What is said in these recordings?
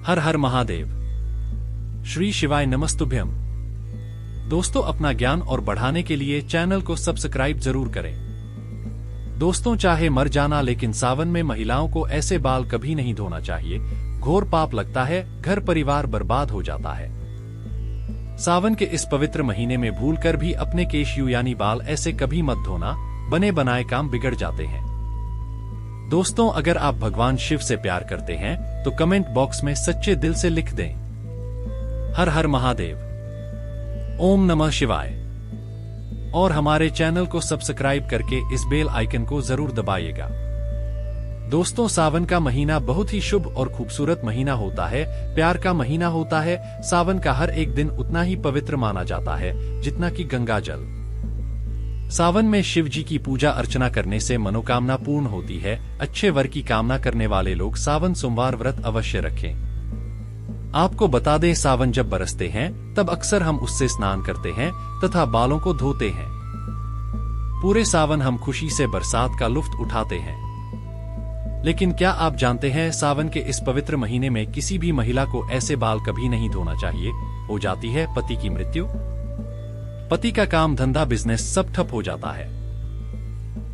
हर हर महादेव। श्री शिवाय नमस्तुभ्यम। दोस्तों, अपना ज्ञान और बढ़ाने के लिए चैनल को सब्सक्राइब जरूर करें। दोस्तों, चाहे मर जाना, लेकिन सावन में महिलाओं को ऐसे बाल कभी नहीं धोना चाहिए। घोर पाप लगता है, घर परिवार बर्बाद हो जाता है। सावन के इस पवित्र महीने में भूलकर भी अपने केशयू यानी बाल ऐसे कभी मत धोना, बने बनाए काम बिगड़ जाते हैं। दोस्तों, अगर आप भगवान शिव से प्यार करते हैं तो कमेंट बॉक्स में सच्चे दिल से लिख दें, हर हर महादेव, ओम नमः शिवाय। और हमारे चैनल को सब्सक्राइब करके इस बेल आइकन को जरूर दबाइएगा। दोस्तों, सावन का महीना बहुत ही शुभ और खूबसूरत महीना होता है, प्यार का महीना होता है। सावन का हर एक दिन उतना ही पवित्र माना जाता है जितना कि गंगा जल। सावन में शिव जी की पूजा अर्चना करने से मनोकामना पूर्ण होती है। अच्छे वर की कामना करने वाले लोग सावन सोमवार व्रत अवश्य रखें। आपको बता दें, सावन जब बरसते हैं तब अक्सर हम उससे स्नान करते हैं तथा बालों को धोते हैं। पूरे सावन हम खुशी से बरसात का लुत्फ उठाते हैं। लेकिन क्या आप जानते हैं, सावन के इस पवित्र महीने में किसी भी महिला को ऐसे बाल कभी नहीं धोना चाहिए। हो जाती है पति की मृत्यु, पति का काम धंधा बिजनेस सब ठप हो जाता है,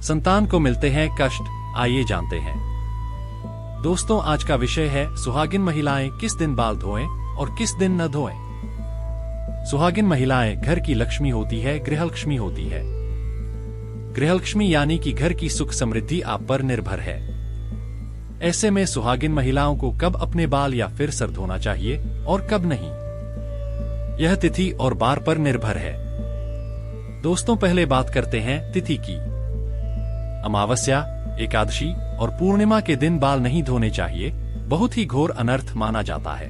संतान को मिलते हैं कष्ट। आइए जानते हैं। दोस्तों, आज का विषय है सुहागिन महिलाएं किस दिन बाल धोएं और किस दिन न धोएं। सुहागिन महिलाएं घर की लक्ष्मी होती है, गृहलक्ष्मी होती है। गृहलक्ष्मी यानी कि घर की सुख समृद्धि आप पर निर्भर है। ऐसे में सुहागिन महिलाओं को कब अपने बाल या फिर सर धोना चाहिए और कब नहीं, यह तिथि और बार पर निर्भर है। दोस्तों, पहले बात करते हैं तिथि की। अमावस्या, एकादशी और पूर्णिमा के दिन बाल नहीं धोने चाहिए, बहुत ही घोर अनर्थ माना जाता है।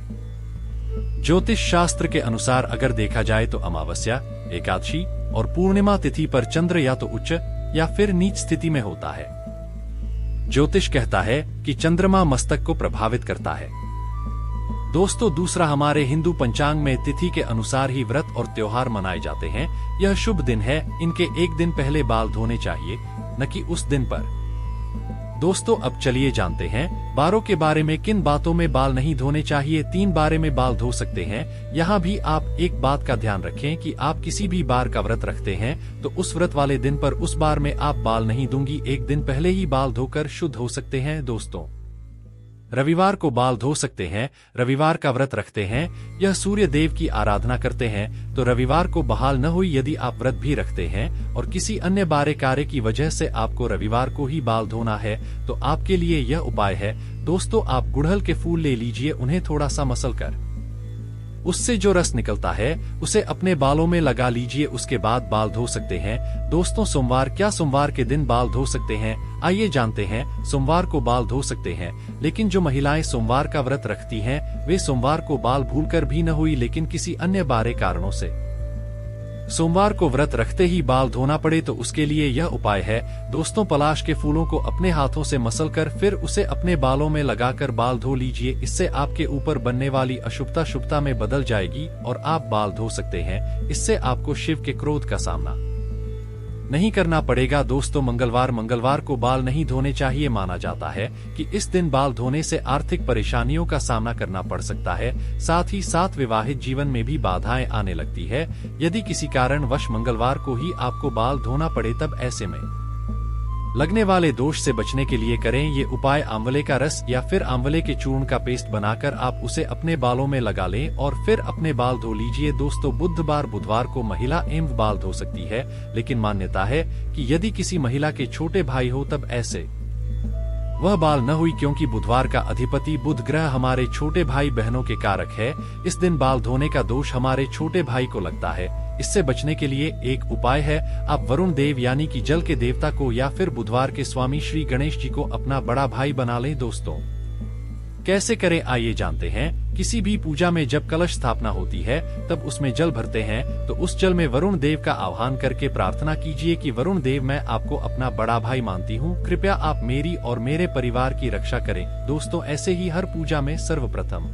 ज्योतिष शास्त्र के अनुसार अगर देखा जाए तो अमावस्या, एकादशी और पूर्णिमा तिथि पर चंद्र या तो उच्च या फिर नीच स्थिति में होता है। ज्योतिष कहता है कि चंद्रमा मस्तक को प्रभावित करता है। दोस्तों, दूसरा, हमारे हिंदू पंचांग में तिथि के अनुसार ही व्रत और त्योहार मनाए जाते हैं। यह शुभ दिन है, इनके एक दिन पहले बाल धोने चाहिए, न कि उस दिन पर। दोस्तों, अब चलिए जानते हैं बारों के बारे में। किन बातों में बाल नहीं धोने चाहिए। 3 बारे में बाल धो सकते हैं। यहाँ भी आप एक बात का ध्यान रखें कि आप किसी भी बार का व्रत रखते हैं तो उस व्रत वाले दिन पर उस बार में आप बाल नहीं दूंगी, एक दिन पहले ही बाल धोकर शुद्ध हो सकते हैं। दोस्तों, रविवार को बाल धो सकते हैं। रविवार का व्रत रखते हैं, यह सूर्य देव की आराधना करते हैं, तो रविवार को बहाल न हुई। यदि आप व्रत भी रखते हैं और किसी अन्य बारे कार्य की वजह से आपको रविवार को ही बाल धोना है, तो आपके लिए यह उपाय है। दोस्तों, आप गुड़हल के फूल ले लीजिए, उन्हें थोड़ा सा मसल कर उससे जो रस निकलता है उसे अपने बालों में लगा लीजिए, उसके बाद बाल धो सकते हैं। दोस्तों, सोमवार, क्या सोमवार के दिन बाल धो सकते हैं? आइए जानते हैं। सोमवार को बाल धो सकते हैं, लेकिन जो महिलाएं सोमवार का व्रत रखती हैं वे सोमवार को बाल भूलकर भी न हुई, लेकिन किसी अन्य बारे कारणों से सोमवार को व्रत रखते ही बाल धोना पड़े, तो उसके लिए यह उपाय है। दोस्तों, पलाश के फूलों को अपने हाथों से मसलकर फिर उसे अपने बालों में लगाकर बाल धो लीजिए। इससे आपके ऊपर बनने वाली अशुभता शुभता में बदल जाएगी और आप बाल धो सकते हैं। इससे आपको शिव के क्रोध का सामना नहीं करना पड़ेगा। दोस्तों, मंगलवार को बाल नहीं धोने चाहिए। माना जाता है कि इस दिन बाल धोने से आर्थिक परेशानियों का सामना करना पड़ सकता है, साथ ही साथ विवाहित जीवन में भी बाधाएं आने लगती है। यदि किसी कारणवश मंगलवार को ही आपको बाल धोना पड़े, तब ऐसे में लगने वाले दोष से बचने के लिए करें ये उपाय। आंवले का रस या फिर आंवले के चूर्ण का पेस्ट बनाकर आप उसे अपने बालों में लगा लें और फिर अपने बाल धो लीजिए। दोस्तों, बुधवार को महिला एवं बाल धो सकती है, लेकिन मान्यता है कि यदि किसी महिला के छोटे भाई हो तब ऐसे वह बाल न हुई, क्योंकि बुधवार का अधिपति बुध ग्रह हमारे छोटे भाई बहनों के कारक है। इस दिन बाल धोने का दोष हमारे छोटे भाई को लगता है। इससे बचने के लिए एक उपाय है, आप वरुण देव यानी कि जल के देवता को या फिर बुधवार के स्वामी श्री गणेश जी को अपना बड़ा भाई बना लें। दोस्तों, कैसे करें आइए जानते हैं। किसी भी पूजा में जब कलश स्थापना होती है तब उसमें जल भरते हैं, तो उस जल में वरुण देव का आह्वान करके प्रार्थना कीजिए कि वरुण देव, मैं आपको अपना बड़ा भाई मानती हूँ, कृपया आप मेरी और मेरे परिवार की रक्षा करें। दोस्तों, ऐसे ही हर पूजा में सर्वप्रथम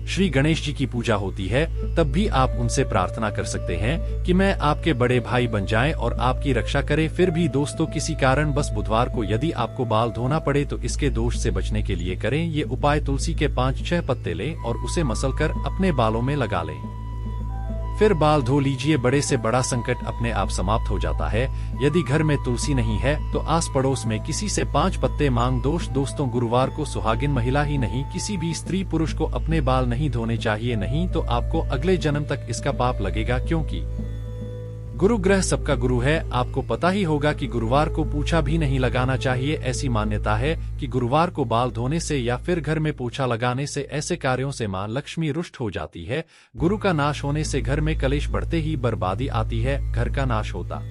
श्री गणेश जी की पूजा होती है, तब भी आप उनसे प्रार्थना कर सकते हैं कि मैं आपके बड़े भाई बन जाएं और आपकी रक्षा करे। फिर भी दोस्तों, किसी कारण बस बुधवार को यदि आपको बाल धोना पड़े तो इसके दोष से बचने के लिए करें ये उपाय। तुलसी के 5-6 पत्ते लें और उसे मसलकर अपने बालों में लगा लें, फिर बाल धो लीजिए। बड़े से बड़ा संकट अपने आप समाप्त हो जाता है। यदि घर में तुलसी नहीं है तो आस पड़ोस में किसी से 5 पत्ते मांग। दोस्तों, गुरुवार को सुहागिन महिला ही नहीं, किसी भी स्त्री पुरुष को अपने बाल नहीं धोने चाहिए, नहीं तो आपको अगले जन्म तक इसका पाप लगेगा, क्योंकि गुरु ग्रह सबका गुरु है। आपको पता ही होगा कि गुरुवार को पोछा भी नहीं लगाना चाहिए। ऐसी मान्यता है कि गुरुवार को बाल धोने से या फिर घर में पोछा लगाने से ऐसे कार्यों से मां लक्ष्मी रुष्ट हो जाती है। गुरु का नाश होने से घर में कलेश बढ़ते ही बर्बादी आती है, घर का नाश होता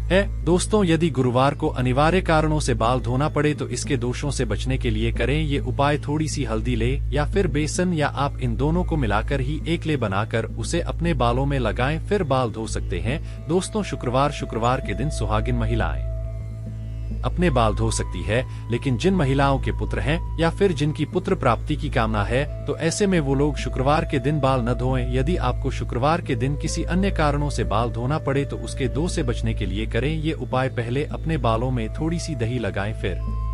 है। दोस्तों, यदि गुरुवार को अनिवार्य कारणों से बाल धोना पड़े तो इसके दोषों से बचने के लिए करें ये उपाय। थोड़ी सी हल्दी ले या फिर बेसन, या आप इन दोनों को मिलाकर ही एक ले बनाकर उसे अपने बालों में लगाएं, फिर बाल धो सकते हैं। दोस्तों, शुक्रवार के दिन सुहागिन महिलाएं अपने बाल धो सकती है, लेकिन जिन महिलाओं के पुत्र हैं या फिर जिनकी पुत्र प्राप्ति की कामना है तो ऐसे में वो लोग शुक्रवार के दिन बाल न धोएं। यदि आपको शुक्रवार के दिन किसी अन्य कारणों से बाल धोना पड़े तो उसके दोष से बचने के लिए करें ये उपाय। पहले अपने बालों में थोड़ी सी दही लगाएं, फिर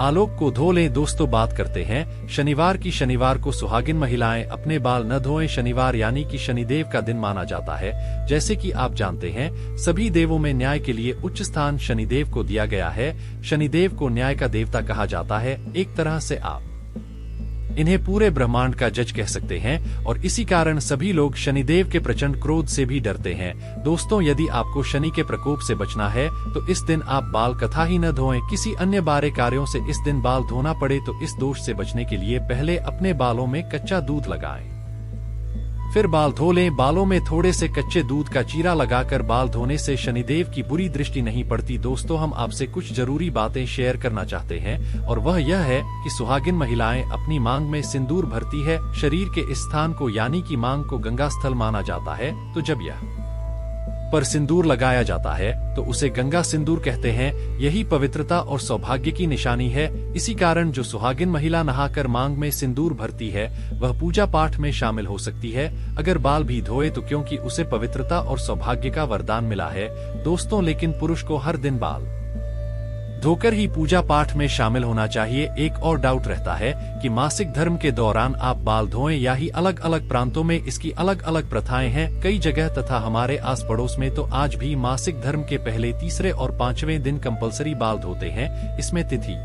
आलोक को धो लें। दोस्तों, बात करते हैं शनिवार की। शनिवार को सुहागिन महिलाएं अपने बाल न धोएं। शनिवार यानी कि शनिदेव का दिन माना जाता है। जैसे कि आप जानते हैं, सभी देवों में न्याय के लिए उच्च स्थान शनिदेव को दिया गया है। शनिदेव को न्याय का देवता कहा जाता है। एक तरह से आप इन्हें पूरे ब्रह्मांड का जज कह सकते हैं और इसी कारण सभी लोग शनिदेव के प्रचंड क्रोध से भी डरते हैं। दोस्तों, यदि आपको शनि के प्रकोप से बचना है तो इस दिन आप बाल कथा ही न धोएं। किसी अन्य बारे कार्यों से इस दिन बाल धोना पड़े तो इस दोष से बचने के लिए पहले अपने बालों में कच्चा दूध लगाएं, फिर बाल धो लें। बालों में थोड़े से कच्चे दूध का चीरा लगाकर बाल धोने से शनिदेव की बुरी दृष्टि नहीं पड़ती। दोस्तों, हम आपसे कुछ जरूरी बातें शेयर करना चाहते हैं और वह यह है कि सुहागिन महिलाएं अपनी मांग में सिंदूर भरती है। शरीर के इस स्थान को यानी कि मांग को गंगा स्थल माना जाता है, तो जब यह पर सिंदूर लगाया जाता है तो उसे गंगा सिंदूर कहते हैं। यही पवित्रता और सौभाग्य की निशानी है। इसी कारण जो सुहागिन महिला नहाकर मांग में सिंदूर भरती है वह पूजा पाठ में शामिल हो सकती है, अगर बाल भी धोए तो, क्योंकि उसे पवित्रता और सौभाग्य का वरदान मिला है। दोस्तों, लेकिन पुरुष को हर दिन बाल धोकर ही पूजा पाठ में शामिल होना चाहिए। एक और डाउट रहता है कि मासिक धर्म के दौरान आप बाल धोएं या ही अलग अलग प्रांतों में इसकी अलग अलग प्रथाएं हैं। कई जगह तथा हमारे आस पड़ोस में तो आज भी मासिक धर्म के पहले, तीसरे और 5वें दिन कंपलसरी बाल धोते हैं। इसमें तिथि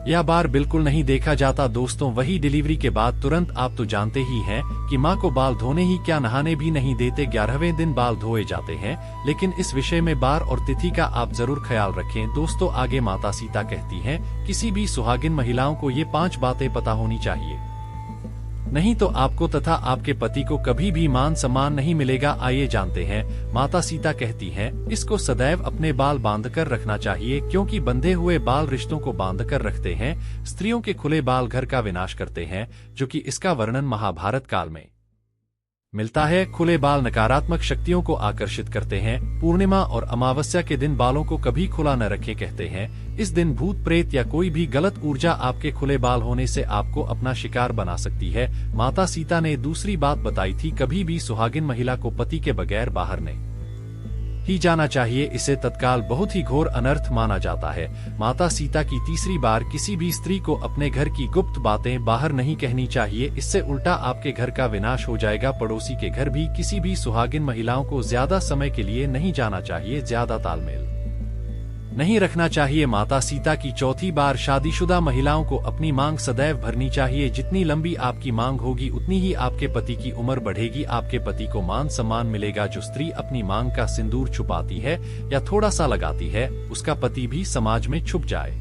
या बार बिल्कुल नहीं देखा जाता। दोस्तों, वही डिलीवरी के बाद तुरंत आप तो जानते ही हैं कि मां को बाल धोने ही क्या नहाने भी नहीं देते। 11वें दिन बाल धोए जाते हैं, लेकिन इस विषय में बार और तिथि का आप जरूर ख्याल रखें। दोस्तों, आगे माता सीता कहती हैं, किसी भी सुहागिन महिलाओं को ये 5 बातें पता होनी चाहिए, नहीं तो आपको तथा आपके पति को कभी भी मान सम्मान नहीं मिलेगा। आइए जानते हैं। माता सीता कहती हैं, इसको सदैव अपने बाल बांधकर रखना चाहिए, क्योंकि बंधे हुए बाल रिश्तों को बांधकर रखते हैं। स्त्रियों के खुले बाल घर का विनाश करते हैं, जो कि इसका वर्णन महाभारत काल में मिलता है। खुले बाल नकारात्मक शक्तियों को आकर्षित करते हैं। पूर्णिमा और अमावस्या के दिन बालों को कभी खुला न रखें। कहते हैं इस दिन भूत प्रेत या कोई भी गलत ऊर्जा आपके खुले बाल होने से आपको अपना शिकार बना सकती है। माता सीता ने दूसरी बात बताई थी, कभी भी सुहागिन महिला को पति के बगैर बाहर नहीं ही जाना चाहिए। इसे तत्काल बहुत ही घोर अनर्थ माना जाता है। माता सीता की तीसरी बार, किसी भी स्त्री को अपने घर की गुप्त बातें बाहर नहीं कहनी चाहिए, इससे उल्टा आपके घर का विनाश हो जाएगा। पड़ोसी के घर भी किसी भी सुहागिन महिलाओं को ज्यादा समय के लिए नहीं जाना चाहिए, ज्यादा तालमेल नहीं रखना चाहिए। माता सीता की चौथी बार, शादीशुदा महिलाओं को अपनी मांग सदैव भरनी चाहिए। जितनी लंबी आपकी मांग होगी उतनी ही आपके पति की उम्र बढ़ेगी, आपके पति को मान सम्मान मिलेगा। जो स्त्री अपनी मांग का सिंदूर छुपाती है या थोड़ा सा लगाती है, उसका पति भी समाज में छुप जाए।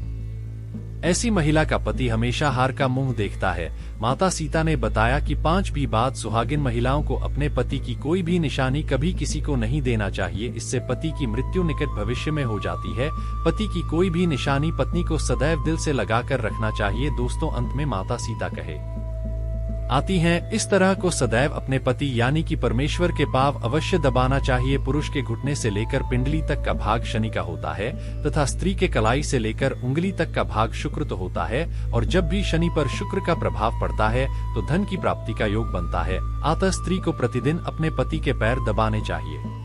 ऐसी महिला का पति हमेशा हार का मुंह देखता है। माता सीता ने बताया कि 5वीं बात, सुहागिन महिलाओं को अपने पति की कोई भी निशानी कभी किसी को नहीं देना चाहिए, इससे पति की मृत्यु निकट भविष्य में हो जाती है। पति की कोई भी निशानी पत्नी को सदैव दिल से लगाकर रखना चाहिए। दोस्तों, अंत में माता सीता कहे आती हैं। इस तरह को सदैव अपने पति यानी कि परमेश्वर के पांव अवश्य दबाना चाहिए। पुरुष के घुटने से लेकर पिंडली तक का भाग शनि का होता है तथा स्त्री के कलाई से लेकर उंगली तक का भाग शुक्र तो होता है। और जब भी शनि पर शुक्र का प्रभाव पड़ता है तो धन की प्राप्ति का योग बनता है। अतः स्त्री को प्रतिदिन अपने पति के पैर दबाने चाहिए।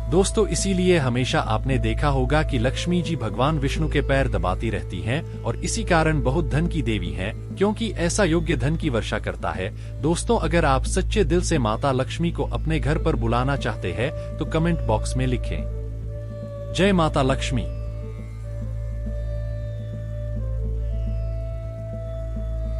दोस्तों, इसीलिए हमेशा आपने देखा होगा कि लक्ष्मी जी भगवान विष्णु के पैर दबाती रहती हैं और इसी कारण बहुत धन की देवी हैं, क्योंकि ऐसा योग्य धन की वर्षा करता है। दोस्तों, अगर आप सच्चे दिल से माता लक्ष्मी को अपने घर पर बुलाना चाहते हैं तो कमेंट बॉक्स में लिखें, जय माता लक्ष्मी।